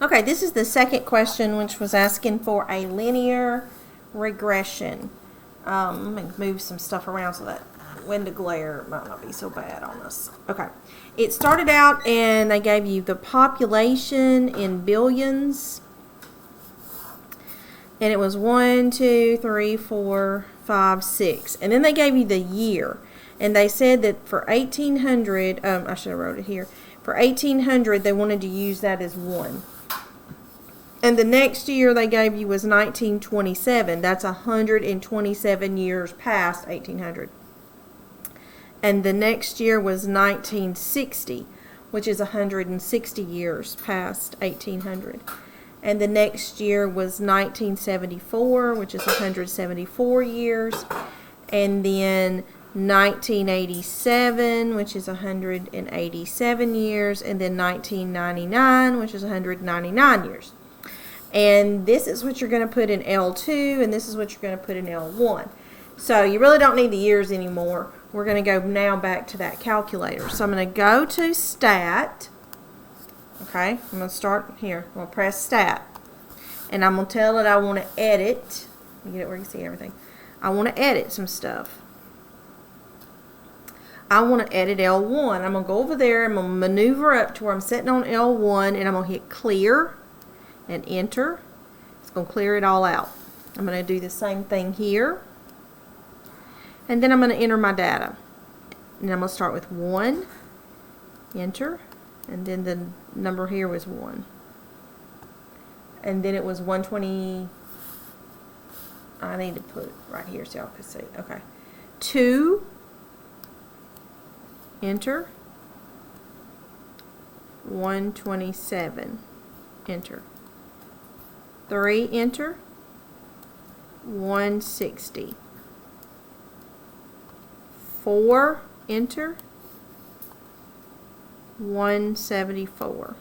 Okay, this is the second question, which was asking for a linear regression. Let me move some stuff around so that window glare might not be so bad on us. Okay, it started out and they gave you the population in billions, and it was 1, 2, 3, 4, 5, 6, and then they gave you the year, and they said that for 1800, I should have wrote it here. For 1800, they wanted to use that as 1. And the next year they gave you was 1927. That's 127 years past 1800. And the next year was 1960, which is 160 years past 1800. And the next year was 1974, which is 174 years. And then 1987, which is 187 years. And then 1999, which is 199 years. And this is what you're going to put in L2, and this is what you're going to put in L1. So you really don't need the years anymore. We're going to go now back to that calculator. So I'm going to go to Stat. Okay, I'm going to start here. I'm going to press Stat. And I'm going to tell it I want to edit. Let me get it where you can see everything. I want to edit some stuff. I want to edit L1. I'm going to go over there. I'm going to maneuver up to where I'm sitting on L1, and I'm going to hit Clear and enter. It's going to clear it all out. I'm going to do the same thing here. And then I'm going to enter my data. And I'm going to start with 1, enter, and then the number here was 1. And then it was 120, I need to put it right here so y'all can see. Okay. 2, enter, 127, enter. 3, enter, 160. 4, enter, 174.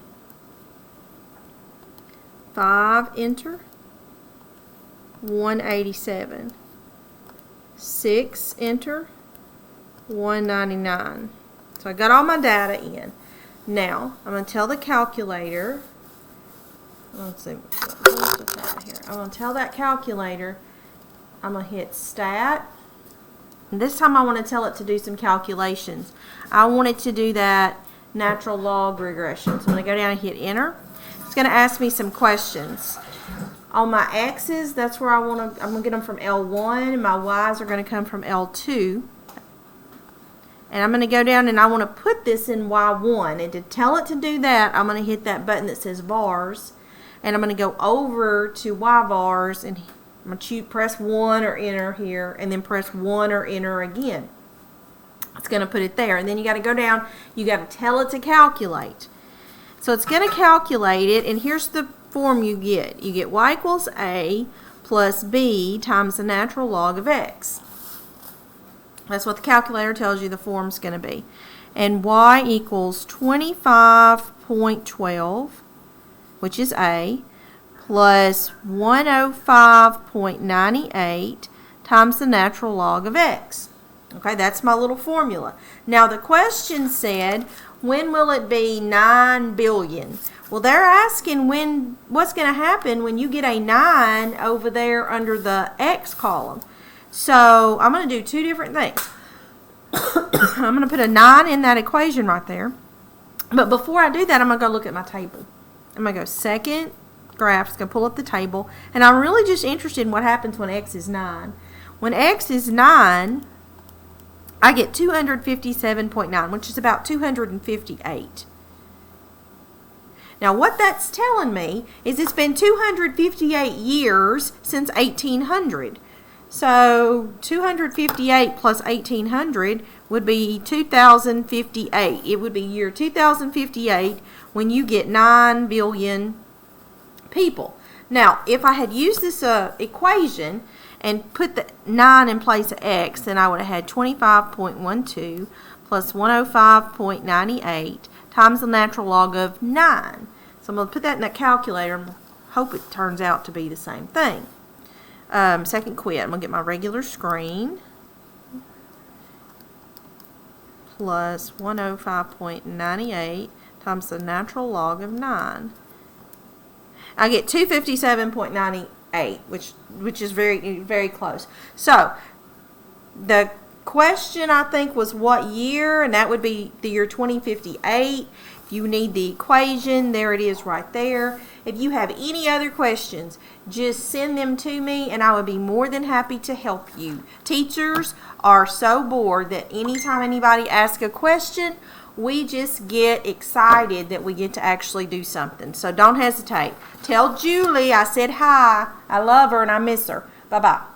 5, enter, 187. 6, enter, 199. So I got all my data in. Now I'm going to tell the calculator. Let's see. I'm going to tell that calculator. I'm going to hit Stat. And this time I want to tell it to do some calculations. I want it to do that natural log regression. So I'm going to go down and hit Enter. It's going to ask me some questions. On my X's, that's where I'm going to get them from L1, and my Y's are going to come from L2. And I'm going to go down and I want to put this in Y1. And to tell it to do that, I'm going to hit that button that says Vars. And I'm going to go over to YVars and I'm going to press 1 or enter here, and then press 1 or enter again. It's going to put it there. And then you got to go down, you got to tell it to calculate. So it's going to calculate it, and here's the form you get. You get y equals a plus b times the natural log of x. That's what the calculator tells you the form's going to be. And y equals 25.12, which is a, plus 105.98 times the natural log of x. Okay, that's my little formula. Now the question said, when will it be 9 billion? Well, they're asking what's going to happen when you get a 9 over there under the x column. So I'm going to do two different things. I'm going to put a 9 in that equation right there. But before I do that, I'm going to go look at my table. I'm going to go second graph. It's going to pull up the table. And I'm really just interested in what happens when x is 9. When x is 9, I get 257.9, which is about 258. Now what that's telling me is it's been 258 years since 1800. So 258 plus 1800 would be 2058. It would be year 2058 when you get 9 billion people. Now, if I had used this equation and put the 9 in place of x, then I would have had 25.12 plus 105.98 times the natural log of 9. So I'm going to put that in that calculator and hope it turns out to be the same thing. Second quit. I'm going to get my regular screen. Plus 105.98 times the natural log of 9. I get 257.98, which is very, very close. So the question, I think, was what year, and that would be the year 2058. If you need the equation, there it is right there. If you have any other questions, just send them to me, and I would be more than happy to help you. Teachers are so bored that anytime anybody asks a question, we just get excited that we get to actually do something. So don't hesitate. Tell Julie I said hi. I love her and I miss her. Bye-bye.